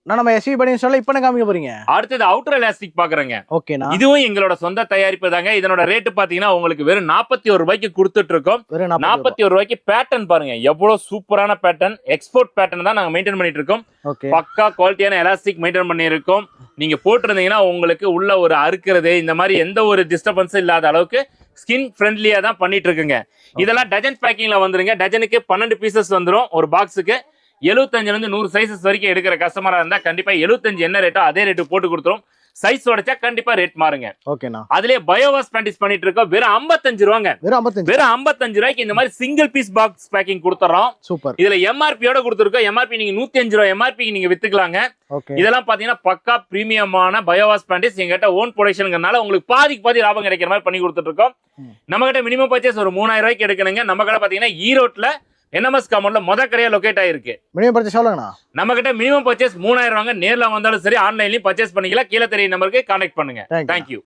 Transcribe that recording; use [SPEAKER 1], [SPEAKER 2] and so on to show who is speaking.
[SPEAKER 1] நம்ம எஸ்வி பனியன் சொல்ல இப்போ காமிக்க போறீங்க.
[SPEAKER 2] அடுத்தது அவுட்டர் எலாஸ்டிக் பாக்குறேங்க.
[SPEAKER 1] ஓகேண்ணா.
[SPEAKER 2] இதுவும் எங்களோட சொந்த தயாரிப்பு தாங்க. இதனோட ரேட் பாத்தீங்கன்னா உங்களுக்கு வெறும் 41 ரூபாய்க்கு கொடுத்துட்டு இருக்கோம். 41 ரூபாய்க்கு பேட்டர்ன் பாருங்க, எவ்வளவு சூப்பரான பேட்டர்ன். எக்ஸ்போர்ட் பேட்டர்ன் தான் நாங்க மெயின்டைன் பண்ணிட்டு இருக்கோம். பக்கா குவாலிட்டியான எலாஸ்டிக் மெயின்டைன் பண்ணியிருக்கோம். நீங்க போட்டிருந்தீங்கன்னா உங்களுக்கு உள்ள ஒரு அறுக்கிறது இந்த மாதிரி எந்த ஒரு டிஸ்டர்பன்ஸும் இல்லாத அளவுக்கு ஸ்கின் ஃப்ரெண்ட்லியா தான் பண்ணிட்டு இருக்குங்க. இதெல்லாம் டஜன் பேக்கிங்ல வந்துருங்க. டஜனுக்கு 12 பீசஸ் வந்துடும் ஒரு பாக்ஸுக்கு. 75 ல 100 சைஸஸ் வரைக்கும் எடுக்கிற கஸ்டமரா இருந்தா கண்டிப்பா 75 என்ன ரேட்டோ அதே ரேட்டு போட்டு கொடுத்துரும். சைஸ் உடைச்சா கண்டிப்பா ரேட் மாறுங்க.
[SPEAKER 1] ஓகேண்ணா.
[SPEAKER 2] அதுலயே பயோவாஸ் பேண்டிஸ் பண்ணிட்டு இருக்கோம். வெறும் 55 ரூபாங்க. வெறும் 55 ரூபாய்க்கு இந்த மாதிரி சிங்கிள் பீஸ் பாக்ஸ் பேக்கிங் கொடுத்துறோம்.
[SPEAKER 1] சூப்பர்.
[SPEAKER 2] இதுல எம்ஆர்பியோட கொடுத்துருக்கோம். எம்ஆர்பி நீங்க 105 ரூபாய் எம்ஆர்பிக்கு நீங்க வித்துக்கலாங்க. இதெல்லாம் பாத்தீங்கன்னா பக்கா பிரீமியமான பயோவாஸ் பேண்டிஸ் எங்கிட்ட ஓன் ப்ரொடக்ஷனுங்கிறனால உங்களுக்கு பாதிக்கு பாதி லாபம் கிடைக்கிற மாதிரி பண்ணி கொடுத்துட்டு இருக்கோம். நம்ம கிட்ட மினிமம் பர்ச்சேஸ் ஒரு 3000 ரூபாய்க்கு எடுக்கணுங்க. நம்ம கடை பாத்தீங்கன்னா ஈரோட்ல NMS காம்பவுண்ட்ல முத கடையா லொகேட் ஆயிருக்கு.
[SPEAKER 1] மினிமம் பர்ச்சேஸ் எவ்வளவுண்ணா? நம்ம
[SPEAKER 2] கிட்ட மினிமம் பர்ச்சேஸ் 3000 ரூபாங்க. நேர்ல வந்தாலும் சரி ஆன்லைன்லயும் பர்ச்சேஸ் பண்ணிக்கலாம். கீழே தெரிய நம்பருக்கு கான்டாக்ட் பண்ணுங்க. தேங்க்யூ.